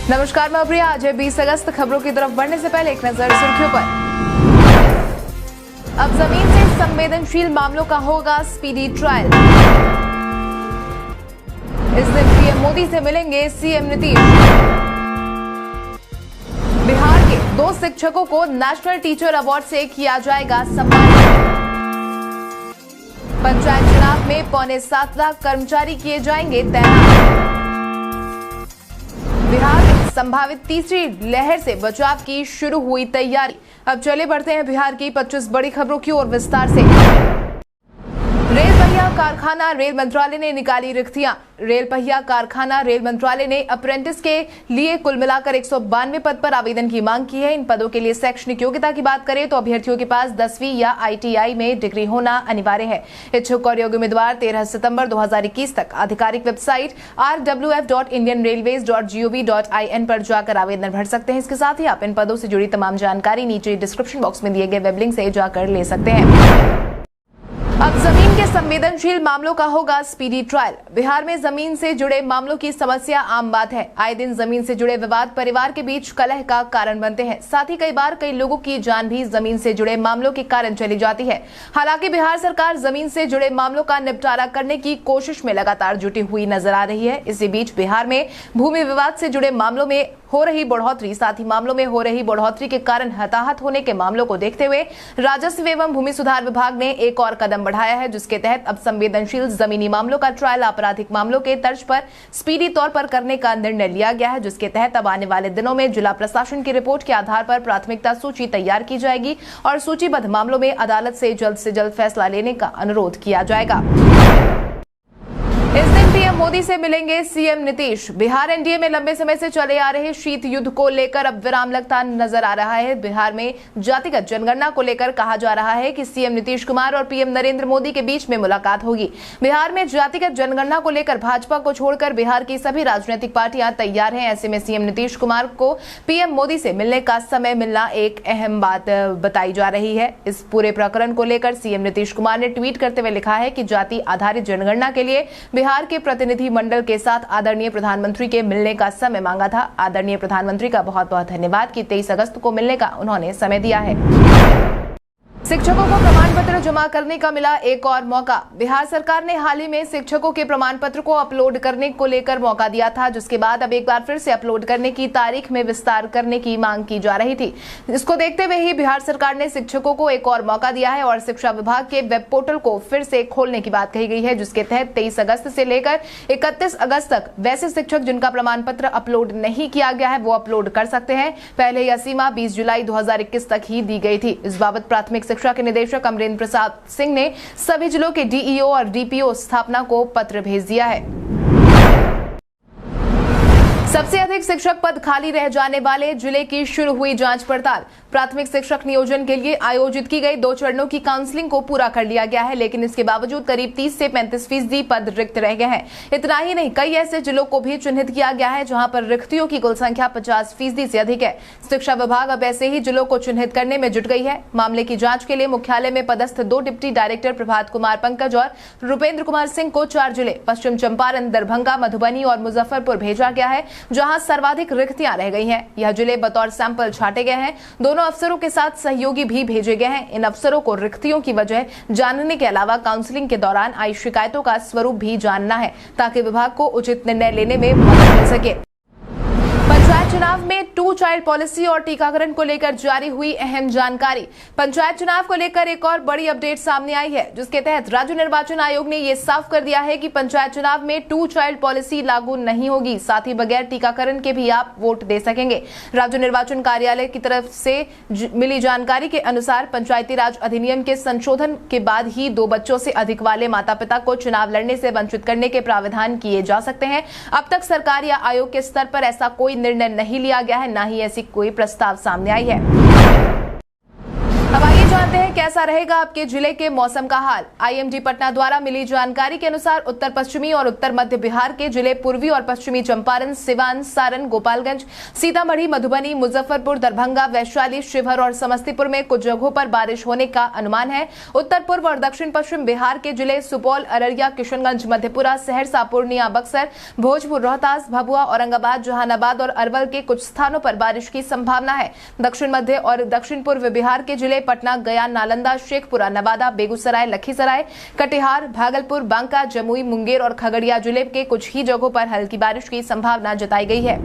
नमस्कार, मैं प्रिया। आज है 20 अगस्त। खबरों की तरफ बढ़ने से पहले एक नजर सुर्खियों पर। अब जमीन से संवेदनशील मामलों का होगा स्पीडी ट्रायल। इस दिन पीएम मोदी से मिलेंगे सीएम नीतीश। बिहार के 2 शिक्षकों को नेशनल टीचर अवार्ड से किया जाएगा सम्मानित। पंचायत चुनाव में 7.25 लाख कर्मचारी किए जाएंगे तैनात। बिहार में संभावित तीसरी लहर से बचाव की शुरू हुई तैयारी। अब चले बढ़ते हैं बिहार की 25 बड़ी खबरों की ओर विस्तार से। रेल पहिया कारखाना रेल मंत्रालय ने निकाली रिक्तियां। रेल पहिया कारखाना रेल मंत्रालय ने अप्रेंटिस के लिए कुल मिलाकर 192 पद पर आवेदन की मांग की है। इन पदों के लिए शैक्षणिक योग्यता की बात करें तो अभ्यर्थियों के पास 10वीं या ITI में डिग्री होना अनिवार्य है। इच्छुक और योग्य उम्मीदवार 13 सितंबर 2021 तक आधिकारिक वेबसाइट rwf.indianrailways.gov.in पर जाकर आवेदन भर सकते हैं। इसके साथ ही आप इन पदों से जुड़ी तमाम जानकारी नीचे डिस्क्रिप्शन बॉक्स में दिए गए वेब लिंक से जाकर ले सकते हैं। अब जमीन के संवेदनशील मामलों का होगा स्पीडी ट्रायल। बिहार में जमीन से जुड़े मामलों की समस्या आम बात है। आए दिन जमीन से जुड़े विवाद परिवार के बीच कलह का कारण बनते हैं। साथ ही कई बार कई लोगों की जान भी जमीन से जुड़े मामलों के कारण चली जाती है। हालांकि बिहार सरकार जमीन से जुड़े मामलों का निपटारा करने की कोशिश में लगातार जुटी हुई नजर आ रही है। इसी बीच बिहार में भूमि विवाद से जुड़े मामलों में हो रही बढ़ोतरी, साथ ही मामलों में हो रही बढ़ोतरी के कारण हताहत होने के मामलों को देखते हुए राजस्व एवं भूमि सुधार विभाग ने एक और कदम बढ़ाया है, जिसके तहत अब संवेदनशील जमीनी मामलों का ट्रायल आपराधिक मामलों के तर्ज पर स्पीडी तौर पर करने का निर्णय लिया गया है। जिसके तहत अब आने वाले दिनों में जिला प्रशासन की रिपोर्ट के आधार पर प्राथमिकता सूची तैयार की जाएगी और सूचीबद्ध मामलों में अदालत से जल्द फैसला लेने का अनुरोध किया जाएगा। इस दिन पीएम मोदी से मिलेंगे सीएम नीतीश। बिहार एनडीए में लंबे समय से चले आ रहे शीत युद्ध को लेकर अब विराम लगता नजर आ रहा है। बिहार में जातिगत जनगणना को लेकर कहा जा रहा है कि सीएम नीतीश कुमार और पीएम नरेंद्र मोदी के बीच में मुलाकात होगी। बिहार में जातिगत जनगणना को लेकर भाजपा को छोड़कर बिहार की सभी राजनीतिक पार्टियां तैयार हैं। ऐसे में सीएम नीतीश कुमार को पीएम मोदी से मिलने का समय मिलना एक अहम बात बताई जा रही है। इस पूरे प्रकरण को लेकर सीएम नीतीश कुमार ने ट्वीट करते हुए लिखा है कि जाति आधारित जनगणना के लिए बिहार के प्रतिनिधि मंडल के साथ आदरणीय प्रधानमंत्री के मिलने का समय मांगा था। आदरणीय प्रधानमंत्री का बहुत बहुत धन्यवाद कि 23 अगस्त को मिलने का उन्होंने समय दिया है। शिक्षकों को प्रमाण पत्र जमा करने का मिला एक और मौका। बिहार सरकार ने हाल ही में शिक्षकों के प्रमाण पत्र को अपलोड करने को लेकर मौका दिया था, जिसके बाद अब एक बार फिर से अपलोड करने की तारीख में विस्तार करने की मांग की जा रही थी। इसको देखते हुए ही बिहार सरकार ने शिक्षकों को एक और मौका दिया है और शिक्षा विभाग के वेब पोर्टल को फिर से खोलने की बात कही गई है, जिसके तहत 23 अगस्त से लेकर 31 अगस्त तक वैसे शिक्षक जिनका प्रमाण पत्र अपलोड नहीं किया गया है वो अपलोड कर सकते हैं। पहले यह सीमा 20 जुलाई 2021 तक ही दी गई थी। इस बाबत प्राथमिक शिक्षा के निदेशक अमरेंद्र प्रसाद सिंह ने सभी जिलों के DEO और DPO स्थापना को पत्र भेज दिया है। सबसे अधिक शिक्षक पद खाली रह जाने वाले जिले की शुरू हुई जांच पड़ताल। प्राथमिक शिक्षक नियोजन के लिए आयोजित की गई 2 चरणों की काउंसलिंग को पूरा कर लिया गया है, लेकिन इसके बावजूद करीब 30 से 35% पद रिक्त रह गए हैं। इतना ही नहीं, कई ऐसे जिलों को भी चिन्हित किया गया है जहां पर रिक्तियों की कुल संख्या 50% से अधिक है। शिक्षा विभाग अब ऐसे ही जिलों को चिन्हित करने में जुट गई है। मामले की जांच के लिए मुख्यालय में पदस्थ 2 डिप्टी डायरेक्टर प्रभात कुमार पंकज और रुपेंद्र कुमार सिंह को 4 जिले पश्चिम चंपारण, दरभंगा, मधुबनी और मुजफ्फरपुर भेजा गया है, जहां सर्वाधिक रिक्तियां रह गई हैं। यह जिले बतौर सैंपल छांटे गए हैं। दोनों अफसरों के साथ सहयोगी भी भेजे गए हैं। इन अफसरों को रिक्तियों की वजह जानने के अलावा काउंसलिंग के दौरान आई शिकायतों का स्वरूप भी जानना है, ताकि विभाग को उचित निर्णय लेने में मदद मिल सके। पंचायत चुनाव में 2 चाइल्ड पॉलिसी और टीकाकरण को लेकर जारी हुई अहम जानकारी। पंचायत चुनाव को लेकर एक और बड़ी अपडेट सामने आई है, जिसके तहत राज्य निर्वाचन आयोग ने यह साफ कर दिया है कि पंचायत चुनाव में 2 चाइल्ड पॉलिसी लागू नहीं होगी। साथ ही बगैर टीकाकरण के भी आप वोट दे सकेंगे। राज्य निर्वाचन कार्यालय की तरफ से मिली जानकारी के अनुसार पंचायती राज अधिनियम के संशोधन के बाद ही 2 बच्चों से अधिक वाले माता पिता को चुनाव लड़ने से वंचित करने के प्रावधान किए जा सकते हैं। अब तक सरकार या आयोग के स्तर पर ऐसा कोई निर्णय नहीं लिया गया है, ना ही ऐसी कोई प्रस्ताव सामने आई है। अब आइए जानते हैं कैसा रहेगा आपके जिले के मौसम का हाल। आईएमडी पटना द्वारा मिली जानकारी के अनुसार उत्तर पश्चिमी और उत्तर मध्य बिहार के जिले पूर्वी और पश्चिमी चंपारण, सिवान, सारण, गोपालगंज, सीतामढ़ी, मधुबनी, मुजफ्फरपुर, दरभंगा, वैशाली, शिवहर और समस्तीपुर में कुछ जगहों पर बारिश होने का अनुमान है। उत्तर पूर्व और दक्षिण पश्चिम बिहार के जिले सुपौल, अररिया, किशनगंज, मधेपुरा, सहरसा, पूर्णिया, बक्सर, भोजपुर, रोहतास, भभुआ, औरंगाबाद, जहानाबाद और अरवल के कुछ स्थानों पर बारिश की संभावना है। दक्षिण मध्य और दक्षिण पूर्व बिहार के जिले पटना, गया, नालंदा, शेखपुरा, नवादा, बेगूसराय, लखीसराय, कटिहार, भागलपुर, बांका, जमुई, मुंगेर और खगड़िया जिले के कुछ ही जगहों पर हल्की बारिश की संभावना जताई गई है।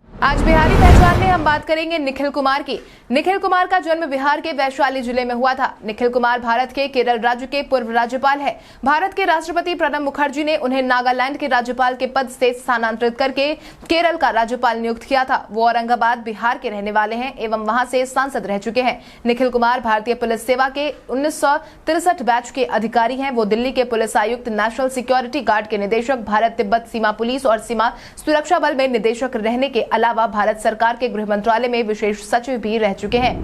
आज बिहारी पहचान में हम बात करेंगे निखिल कुमार की। निखिल कुमार का जन्म बिहार के वैशाली जिले में हुआ था। निखिल कुमार भारत के केरल राज्य के पूर्व राज्यपाल है। भारत के राष्ट्रपति प्रणब मुखर्जी ने उन्हें नागालैंड के राज्यपाल के पद से स्थानांतरित करके केरल का राज्यपाल नियुक्त किया था। वो औरंगाबाद, बिहार के रहने वाले हैं एवं वहां से सांसद रह चुके हैं। निखिल कुमार भारतीय पुलिस सेवा के 1963 बैच के अधिकारी हैं। वो दिल्ली के पुलिस आयुक्त, नेशनल सिक्योरिटी गार्ड के निदेशक, भारत तिब्बत सीमा पुलिस और सीमा सुरक्षा बल में निदेशक रहने के अलावा भारत सरकार के गृह मंत्रालय में विशेष सचिव भी रह चुके हैं।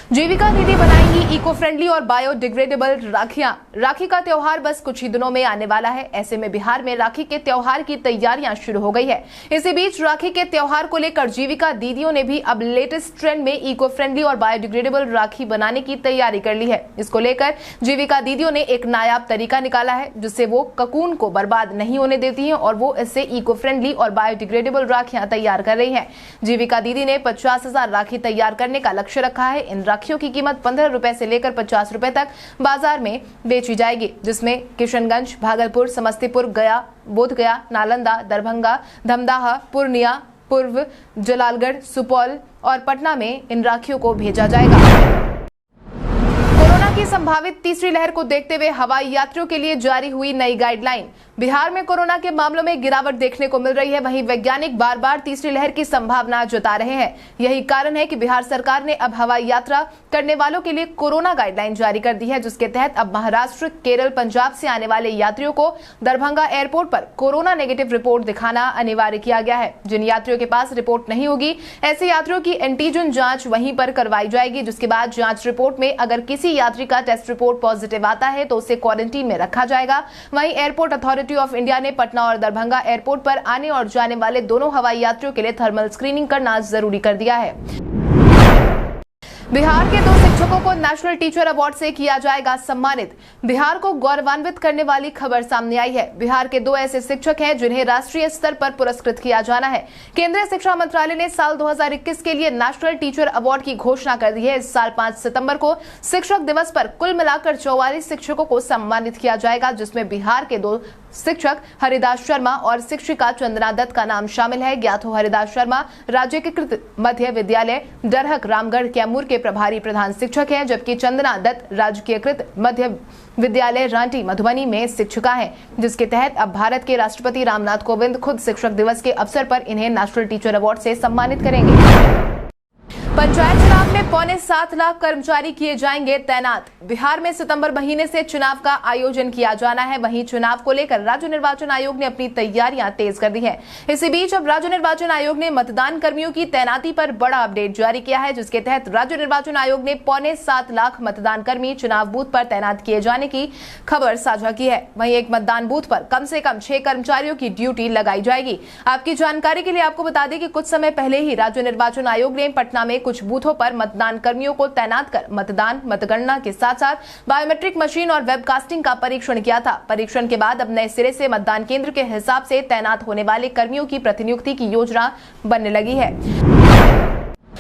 जीविका दीदी बनाएंगी इको फ्रेंडली और बायोडिग्रेडेबल राखियां। राखी का त्योहार बस कुछ ही दिनों में आने वाला है। ऐसे में बिहार में राखी के त्योहार की तैयारियां शुरू हो गई है। इसी बीच राखी के त्योहार को लेकर जीविका दीदियों ने भी अब लेटेस्ट ट्रेंड में इको फ्रेंडली और बायोडिग्रेडेबल राखी बनाने की तैयारी कर ली है। इसको लेकर जीविका दीदियों ने एक नायाब तरीका निकाला है जिससे वो ककून को बर्बाद नहीं होने देती हैं और वो इससे इको फ्रेंडली और बायोडिग्रेडेबल राखियां तैयार कर रही है। जीविका दीदी ने 50,000 राखी तैयार करने का लक्ष्य रखा है। इन राखियों की कीमत 15 रुपए से लेकर 50 रुपए तक बाजार में बेची जाएगी, जिसमें किशनगंज, भागलपुर, समस्तीपुर, गया, बोधगया, नालंदा, दरभंगा, धमदाहा, पूर्णिया, पूर्व, जलालगढ़, सुपौल और पटना में इन राखियों को भेजा जाएगा। कोरोना की संभावित तीसरी लहर को देखते हुए हवाई यात्रियों के लिए जारी हुई नई गाइडलाइन। बिहार में कोरोना के मामलों में गिरावट देखने को मिल रही है। वहीं वैज्ञानिक बार बार तीसरी लहर की संभावना जता रहे हैं। यही कारण है कि बिहार सरकार ने अब हवाई यात्रा करने वालों के लिए कोरोना गाइडलाइन जारी कर दी है, जिसके तहत अब महाराष्ट्र, केरल, पंजाब से आने वाले यात्रियों को दरभंगा एयरपोर्ट पर कोरोना नेगेटिव रिपोर्ट दिखाना अनिवार्य किया गया है। जिन यात्रियों के पास रिपोर्ट नहीं होगी, ऐसे यात्रियों की एंटीजन जांच वहीं पर करवाई जाएगी, जिसके बाद जांच रिपोर्ट में अगर किसी यात्री का टेस्ट रिपोर्ट पॉजिटिव आता है तो उसे क्वारंटीन में रखा जाएगा। वहीं एयरपोर्ट अथॉरिटी ऑफ इंडिया ने पटना और दरभंगा एयरपोर्ट पर आने और जाने वाले दोनों हवाई यात्रियों के लिए थर्मल स्क्रीनिंग करना जरूरी कर दिया है। बिहार के 2 शिक्षकों को नेशनल टीचर अवार्ड से किया जाएगा सम्मानित। बिहार को गौरवान्वित करने वाली खबर सामने आई है। बिहार के 2 ऐसे शिक्षक हैं जिन्हें राष्ट्रीय स्तर पर पुरस्कृत किया जाना है। केंद्रीय शिक्षा मंत्रालय ने साल 2021 के लिए नेशनल टीचर अवार्ड की घोषणा कर दी है। इस साल 5 सितंबर को शिक्षक दिवस पर कुल मिलाकर 44 शिक्षकों को सम्मानित किया जाएगा, जिसमें बिहार के 2 शिक्षक हरिदास शर्मा और शिक्षिका चंदना दत्त का नाम शामिल है। ज्ञात हो हरिदास शर्मा राज्यकृत मध्य विद्यालय डरहक, रामगढ़, कैमूर के प्रभारी प्रधान शिक्षक हैं, जबकि चंदना दत्त राजकीयकृत मध्य विद्यालय रांटी, मधुबनी में शिक्षिका हैं, जिसके तहत अब भारत के राष्ट्रपति रामनाथ कोविंद खुद शिक्षक दिवस के अवसर पर इन्हें नेशनल टीचर अवार्ड से सम्मानित करेंगे। पंचायत चुनाव में 7.25 लाख कर्मचारी किए जाएंगे तैनात। बिहार में सितंबर महीने से चुनाव का आयोजन किया जाना है। वहीं चुनाव को लेकर राज्य निर्वाचन आयोग ने अपनी तैयारियां तेज कर दी है। इसी बीच अब राज्य निर्वाचन आयोग ने मतदान कर्मियों की तैनाती पर बड़ा अपडेट जारी किया है, जिसके तहत राज्य निर्वाचन आयोग ने 7.25 लाख मतदान कर्मी चुनाव बूथ पर तैनात किए जाने की खबर साझा की है। वहीं एक मतदान बूथ पर कम से कम 6 कर्मचारियों की ड्यूटी लगाई जाएगी। आपकी जानकारी के लिए आपको बता दें कि कुछ समय पहले ही राज्य निर्वाचन आयोग ने पटना में कुछ बूथों पर मतदान कर्मियों को तैनात कर मतदान, मतगणना के साथ साथ बायोमेट्रिक मशीन और वेबकास्टिंग का परीक्षण किया था। परीक्षण के बाद अब नए सिरे से मतदान केंद्र के हिसाब से तैनात होने वाले कर्मियों की प्रतिनियुक्ति की योजना बनने लगी है।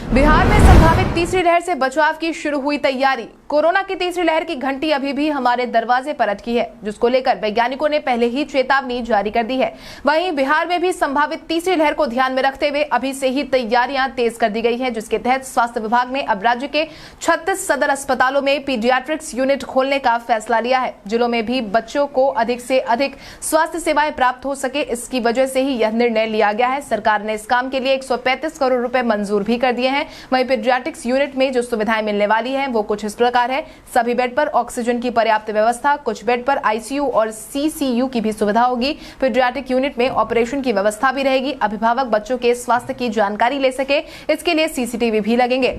बिहार में संभावित तीसरी लहर से बचाव की शुरू हुई तैयारी। कोरोना की तीसरी लहर की घंटी अभी भी हमारे दरवाजे पर अटकी है, जिसको लेकर वैज्ञानिकों ने पहले ही चेतावनी जारी कर दी है। वहीं बिहार में भी संभावित तीसरी लहर को ध्यान में रखते हुए अभी से ही तैयारियां तेज कर दी गई हैं, जिसके तहत स्वास्थ्य विभाग ने अब राज्य के 36 सदर अस्पतालों में पीडियाट्रिक्स यूनिट खोलने का फैसला लिया है। जिलों में भी बच्चों को अधिक से अधिक स्वास्थ्य सेवाएं प्राप्त हो सके, इसकी वजह से ही यह निर्णय लिया गया है। सरकार ने इस काम के लिए 135 करोड़ रुपए मंजूर भी कर दिए हैं। वहीं पीडियाट्रिक्स यूनिट में जो सुविधाएं मिलने वाली हैं वो कुछ इस प्रकार है। सभी बेड पर ऑक्सीजन की पर्याप्त व्यवस्था, कुछ बेड पर आईसीयू और सीसीयू की भी सुविधा होगी। पीडियाट्रिक यूनिट में ऑपरेशन की व्यवस्था भी रहेगी। अभिभावक बच्चों के स्वास्थ्य की जानकारी ले सके, इसके लिए सीसीटीवी भी लगेंगे।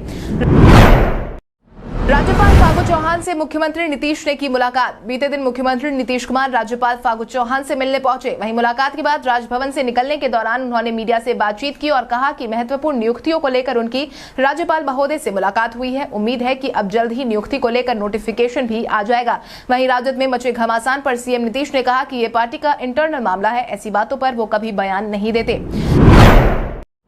राज्यपाल फागू चौहान से मुख्यमंत्री नीतीश ने की मुलाकात। बीते दिन मुख्यमंत्री नीतीश कुमार राज्यपाल फागू चौहान से मिलने पहुंचे। वहीं मुलाकात के बाद राजभवन से निकलने के दौरान उन्होंने मीडिया से बातचीत की और कहा कि महत्वपूर्ण नियुक्तियों को लेकर उनकी राज्यपाल महोदय से मुलाकात हुई है। उम्मीद है कि अब जल्द ही नियुक्ति को लेकर नोटिफिकेशन भी आ जाएगा। वहीं राजद में मचे घमासान पर सीएम नीतीश ने कहा कि ये पार्टी का इंटरनल मामला है, ऐसी बातों पर वो कभी बयान नहीं देते।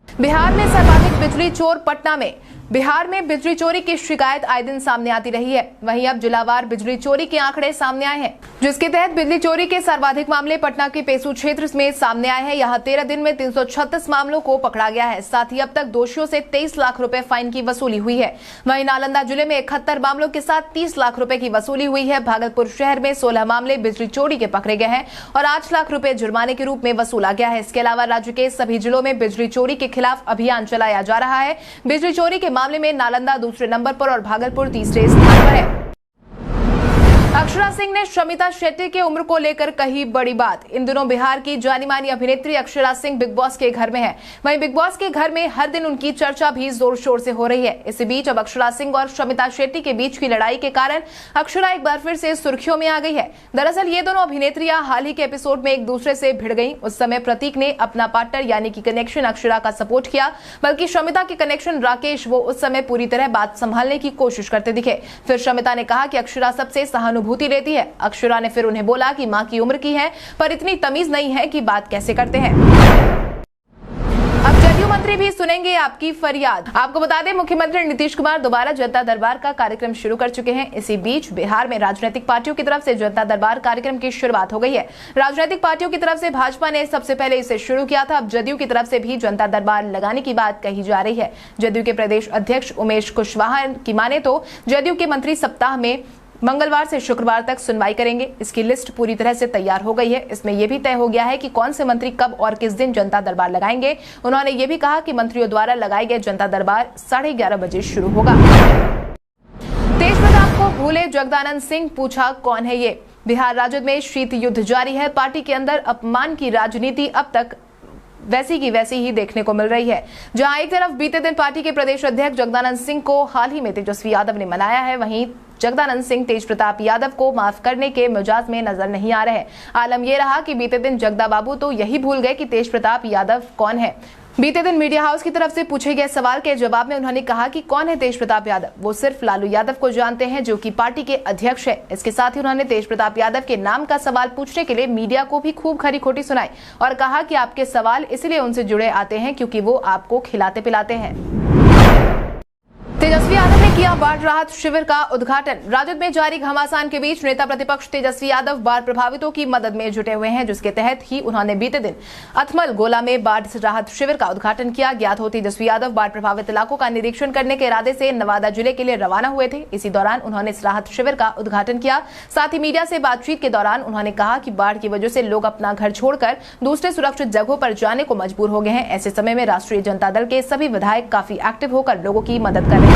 बिहार में सर्वाधिक बिजली चोर पटना में। बिहार में बिजली चोरी की शिकायत आए दिन सामने आती रही है। वहीं अब जिलावार बिजली चोरी के आंकड़े सामने आए हैं, जिसके तहत बिजली चोरी के सर्वाधिक मामले पटना के पेसू क्षेत्र में सामने आए हैं। यहाँ 13 दिन में 336 मामलों को पकड़ा गया है। साथ ही अब तक दोषियों से 23 लाख रुपए फाइन की वसूली हुई है। वहीं नालंदा जिले में 71 मामलों के साथ 30 लाख रुपए की वसूली हुई है। भागलपुर शहर में 16 मामले बिजली चोरी के पकड़े गए हैं और 8 लाख रुपए जुर्माने के रूप में वसूला गया है। इसके अलावा राज्य के सभी जिलों में बिजली चोरी के खिलाफ अभियान चलाया जा रहा है। बिजली चोरी के मामले में नालंदा दूसरे नंबर पर और भागलपुर तीसरे स्थान पर है। अक्षरा सिंह ने शमिता शेट्टी की उम्र को लेकर कही बड़ी बात। इन दिनों बिहार की जानी मानी अभिनेत्री अक्षरा सिंह बिग बॉस के घर में है। वहीं बिग बॉस के घर में हर दिन उनकी चर्चा भी जोर शोर से हो रही है। इसी बीच अब अक्षरा सिंह और शमिता शेट्टी के बीच की लड़ाई के कारण अक्षरा एक बार फिर से सुर्खियों में आ गई है। दरअसल ये दोनों अभिनेत्रियां हाल ही के एपिसोड में एक दूसरे से भिड़ गई। उस समय प्रतीक ने अपना पार्टनर यानी कि कनेक्शन अक्षरा का सपोर्ट किया, बल्कि शमिता के कनेक्शन राकेश वो उस समय पूरी तरह बात संभालने की कोशिश करते दिखे। फिर शमिता ने कहा कि अक्षरा सबसे सहानुभूति लेती है। अक्षरा ने फिर उन्हें बोला कि मां की उम्र की है पर इतनी तमीज नहीं है कि बात कैसे करते हैं। अब जदयू मंत्री भी सुनेंगे आपकी फरियाद। आपको बता दें, मुख्यमंत्री नीतीश कुमार दोबारा जनता दरबार का कार्यक्रम शुरू कर चुके हैं। इसी बीच बिहार में राजनीतिक पार्टियों की तरफ से जनता दरबार कार्यक्रम की शुरुआत हो गई है। राजनीतिक पार्टियों की तरफ से भाजपा ने सबसे पहले इसे शुरू किया था। अब जदयू की तरफ से भी जनता दरबार लगाने की बात कही जा रही है। जदयू के प्रदेश अध्यक्ष उमेश कुशवाहा की माने तो जदयू के मंत्री सप्ताह में मंगलवार से शुक्रवार तक सुनवाई करेंगे। इसकी लिस्ट पूरी तरह से तैयार हो गई है। इसमें यह भी तय हो गया है कि कौन से मंत्री कब और किस दिन जनता दरबार लगाएंगे। उन्होंने ये भी कहा कि मंत्रियों द्वारा लगाए गए जनता दरबार 11:30 बजे शुरू होगा। तेज प्रताप को भूले जगदानंद सिंह, पूछा कौन है ये। बिहार राजद में शीत युद्ध जारी है। पार्टी के अंदर अपमान की राजनीति अब तक वैसी की वैसी ही देखने को मिल रही है। जहां एक तरफ बीते दिन पार्टी के प्रदेश अध्यक्ष जगदानंद सिंह को हाल ही में तेजस्वी यादव ने मनाया है, वहीं जगदानंद सिंह तेज प्रताप यादव को माफ करने के मिजाज में नजर नहीं आ रहे। आलम यह रहा कि बीते दिन जगदा बाबू तो यही भूल गए कि तेज प्रताप यादव कौन है। बीते दिन मीडिया हाउस की तरफ से पूछे गए सवाल के जवाब में उन्होंने कहा कि कौन है तेज प्रताप यादव। वो सिर्फ लालू यादव को जानते हैं, जो कि पार्टी के अध्यक्ष है। इसके साथ ही उन्होंने तेज प्रताप यादव के नाम का सवाल पूछने के लिए मीडिया को भी खूब खरी खोटी सुनाई और कहा कि आपके सवाल इसलिए उनसे जुड़े आते हैं क्योंकि वो आपको खिलाते पिलाते हैं। तेजस्वी यादव ने किया बाढ़ राहत शिविर का उद्घाटन। राजद में जारी घमासान के बीच नेता प्रतिपक्ष तेजस्वी यादव बाढ़ प्रभावितों की मदद में जुटे हुए हैं, जिसके तहत ही उन्होंने बीते दिन अथमल गोला में बाढ़ राहत शिविर का उद्घाटन किया। ज्ञात हो तेजस्वी यादव बाढ़ प्रभावित इलाकों का निरीक्षण करने के इरादे से नवादा जिले के लिए रवाना हुए थे। इसी दौरान उन्होंने इस राहत शिविर का उद्घाटन किया। साथ ही मीडिया से बातचीत के दौरान उन्होंने कहा कि बाढ़ की वजह से लोग अपना घर छोड़कर दूसरे सुरक्षित जगहों पर जाने को मजबूर हो गए हैं। ऐसे समय में राष्ट्रीय जनता दल के सभी विधायक काफी एक्टिव होकर लोगों की मदद कर रहे हैं।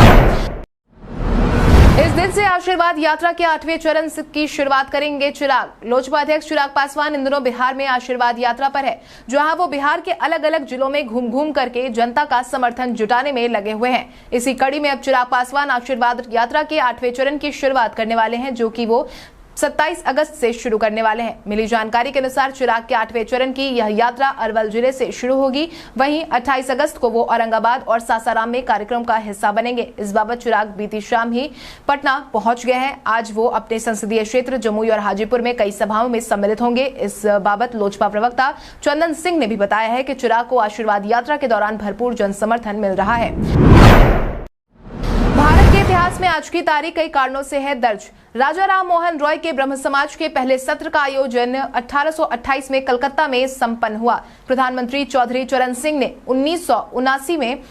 इस दिन से आशीर्वाद यात्रा के 8वें चरण की शुरुआत करेंगे चिराग। लोजपा अध्यक्ष चिराग पासवान इन दिनों बिहार में आशीर्वाद यात्रा पर है, जहां वो बिहार के अलग अलग जिलों में घूम घूम करके जनता का समर्थन जुटाने में लगे हुए हैं। इसी कड़ी में अब चिराग पासवान आशीर्वाद यात्रा के 8वें चरण की शुरुआत करने वाले हैं, जो कि वो 27 अगस्त से शुरू करने वाले हैं। मिली जानकारी के अनुसार चिराग के 8वें चरण की यह यात्रा अरवल जिले से शुरू होगी। वहीं 28 अगस्त को वो औरंगाबाद और सासाराम में कार्यक्रम का हिस्सा बनेंगे। इस बाबत चिराग बीती शाम ही पटना पहुंच गए हैं। आज वो अपने संसदीय क्षेत्र जमुई और हाजीपुर में कई सभाओं में सम्मिलित होंगे। इस बाबत लोजपा प्रवक्ता चंदन सिंह ने भी बताया है कि चिराग को आशीर्वाद यात्रा के दौरान भरपूर जन समर्थन मिल रहा है। भारत के इतिहास में आज की तारीख कई कारणों से है दर्ज। राजा राम मोहन रॉय के ब्रह्म समाज के पहले सत्र का आयोजन 1828 में कलकत्ता में संपन्न हुआ। प्रधानमंत्री चौधरी चरण सिंह ने 1979 में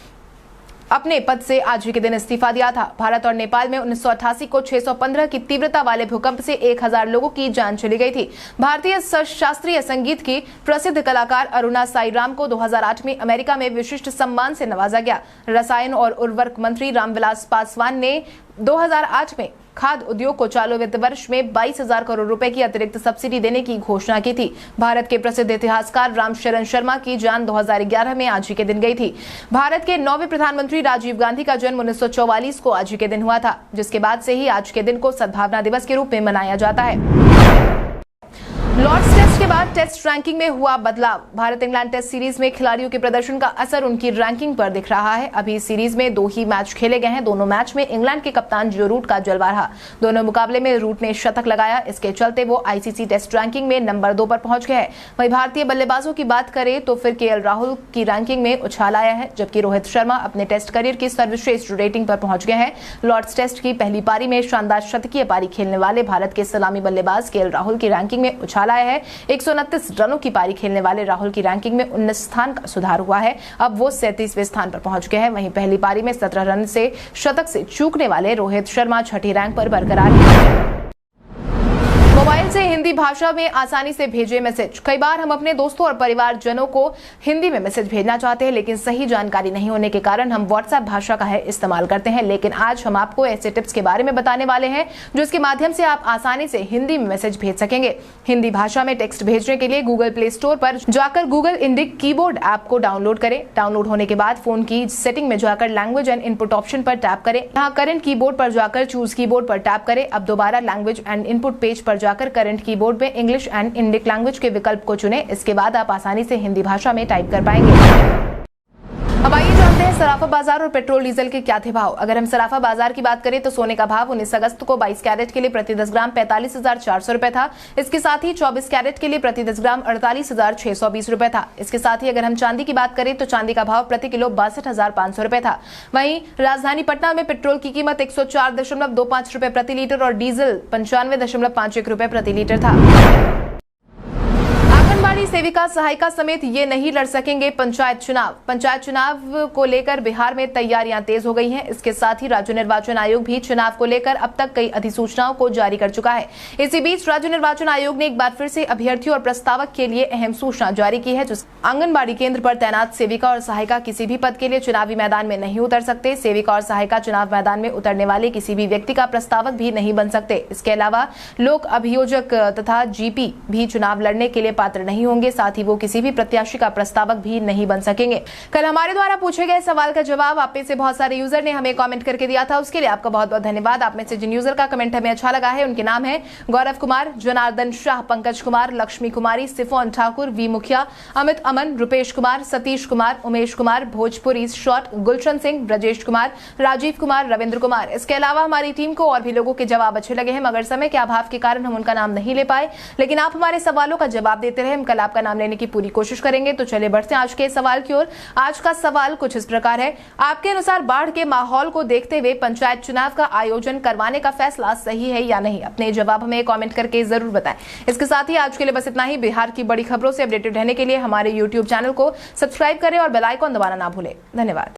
अपने पद से आज ही के दिन इस्तीफा दिया था। भारत और नेपाल में 1988 को 615 की तीव्रता वाले भूकंप से 1000 लोगों की जान चली गई थी। भारतीय शास्त्रीय संगीत की प्रसिद्ध कलाकार अरुणा साईराम को 2008 में अमेरिका में विशिष्ट सम्मान से नवाजा गया। रसायन और उर्वरक मंत्री रामविलास पासवान ने 2008 में खाद्य उद्योग को चालू वित्त वर्ष में 22,000 करोड़ रुपए की अतिरिक्त सब्सिडी देने की घोषणा की थी। भारत के प्रसिद्ध इतिहासकार रामशरण शर्मा की जान 2011 में आज ही के दिन गई थी। भारत के 9वें प्रधानमंत्री राजीव गांधी का जन्म 1944 को आज ही के दिन हुआ था, जिसके बाद से ही आज के दिन को सद्भावना दिवस के रूप में मनाया जाता है। लॉर्ड्स टेस्ट के बाद टेस्ट रैंकिंग में हुआ बदलाव। भारत इंग्लैंड टेस्ट सीरीज में खिलाड़ियों के प्रदर्शन का असर उनकी रैंकिंग पर दिख रहा है। अभी इस सीरीज में 2 ही मैच खेले गए हैं। दोनों मैच में इंग्लैंड के कप्तान जो रूट का जलवा रहा। दोनों मुकाबले में रूट ने शतक लगाया। इसके चलते वो आईसीसी टेस्ट रैंकिंग में नंबर 2 पर पहुंच गए हैं। वहीं भारतीय बल्लेबाजों की बात करें तो फिर केएल राहुल की रैंकिंग में उछाल आया है, जबकि रोहित शर्मा अपने टेस्ट करियर की सर्वश्रेष्ठ रेटिंग पर पहुंच गए हैं। लॉर्ड्स टेस्ट की पहली पारी में शानदार शतकीय पारी खेलने वाले भारत के सलामी बल्लेबाज केएल राहुल की रैंकिंग में उछाल आया है। 129 रनों की पारी खेलने वाले राहुल की रैंकिंग में 19 स्थान का सुधार हुआ है। अब वो 37वें स्थान पर पहुंच गए हैं। वहीं पहली पारी में 17 रन से शतक से चूकने वाले रोहित शर्मा छठी रैंक पर बरकरार हैं। मोबाइल से हिंदी भाषा में आसानी से भेजे मैसेज। कई बार हम अपने दोस्तों और परिवारजनों को हिंदी में मैसेज भेजना चाहते हैं, लेकिन सही जानकारी नहीं होने के कारण हम व्हाट्सएप भाषा का इस्तेमाल करते हैं। लेकिन आज हम आपको ऐसे टिप्स के बारे में बताने वाले हैं जिसके माध्यम से आप आसानी से हिंदी में मैसेज भेज सकेंगे। हिंदी भाषा में टेक्स्ट भेजने के लिए गूगल प्ले स्टोर पर जाकर गूगल इंडिक कीबोर्ड ऐप को डाउनलोड करें। डाउनलोड होने के बाद फोन की सेटिंग में जाकर लैंग्वेज एंड इनपुट ऑप्शन पर टैप करें। यहाँ करंट कीबोर्ड पर जाकर चूज कीबोर्ड पर टैप करें। अब दोबारा लैंग्वेज एंड इनपुट पेज पर जाकर करंट कीबोर्ड में इंग्लिश एंड इंडिक लैंग्वेज के विकल्प को चुनें। इसके बाद आप आसानी से हिंदी भाषा में टाइप कर पाएंगे। अब आइए जानते हैं सराफा बाजार और पेट्रोल डीजल के क्या थे भाव। अगर हम सराफा बाजार की बात करें तो सोने का भाव 19 अगस्त को 22 कैरेट के लिए प्रति 10 ग्राम 45,400 रुपए था। इसके साथ ही 24 कैरेट के लिए प्रति 10 ग्राम 48,620 रुपए था। इसके साथ ही अगर हम चांदी की बात करें तो चांदी का भाव प्रति किलो 62,500 रुपए था। वहीं राजधानी पटना में पेट्रोल की कीमत 104.25 रुपए प्रति लीटर और डीजल 95.51 रुपए प्रति लीटर था। आंगनबाड़ी सेविका सहायिका समेत ये नहीं लड़ सकेंगे पंचायत चुनाव। पंचायत चुनाव को लेकर बिहार में तैयारियां तेज हो गई हैं। इसके साथ ही राज्य निर्वाचन आयोग भी चुनाव को लेकर अब तक कई अधिसूचनाओं को जारी कर चुका है। इसी बीच राज्य निर्वाचन आयोग ने एक बार फिर से अभ्यर्थियों और प्रस्तावक के लिए अहम सूचना जारी की है। आंगनबाड़ी केंद्र पर तैनात सेविका और सहायिका किसी भी पद के लिए चुनावी मैदान में नहीं उतर सकते। सेविका और सहायिका चुनाव मैदान में उतरने वाले किसी भी व्यक्ति का प्रस्तावक भी नहीं बन सकते। इसके अलावा लोक अभियोजक तथा जीपी भी चुनाव लड़ने के लिए पात्र नहीं होंगे। साथ ही वो किसी भी प्रत्याशी का प्रस्तावक भी नहीं बन सकेंगे। कल हमारे द्वारा पूछे गए सवाल का जवाब आप में से बहुत सारे यूजर ने हमें कमेंट करके दिया था। उसके लिए आपका बहुत बहुत धन्यवाद। आप में से जिन यूजर का कमेंट हमें अच्छा लगा है उनके नाम है गौरव कुमार, जनार्दन शाह, पंकज कुमार, लक्ष्मी कुमारी, सिफोन ठाकुर, वी मुखिया, अमित अमन, रुपेश कुमार, सतीश कुमार, उमेश कुमार, भोजपुरी शॉर्ट, गुलशन सिंह, ब्रजेश कुमार, राजीव कुमार, रविंद्र कुमार। इसके अलावा हमारी टीम को और भी लोगों के जवाब अच्छे लगे हैं, मगर समय के अभाव के कारण हम उनका नाम नहीं ले पाए। लेकिन आप हमारे सवालों का जवाब देते रहे। हम कल आपका नाम लेने की पूरी कोशिश करेंगे। तो चलिए बढ़ते हैं आज के सवाल की ओर। आज का सवाल कुछ इस प्रकार है। आपके अनुसार बाढ़ के माहौल को देखते हुए पंचायत चुनाव का आयोजन करवाने का फैसला सही है या नहीं? अपने जवाब हमें कमेंट करके जरूर बताएं। इसके साथ ही आज के लिए बस इतना ही। बिहार की बड़ी खबरों से अपडेटेड रहने के लिए हमारे YouTube चैनल को सब्सक्राइब करें और बेल आइकन दबाना ना भूलें। धन्यवाद।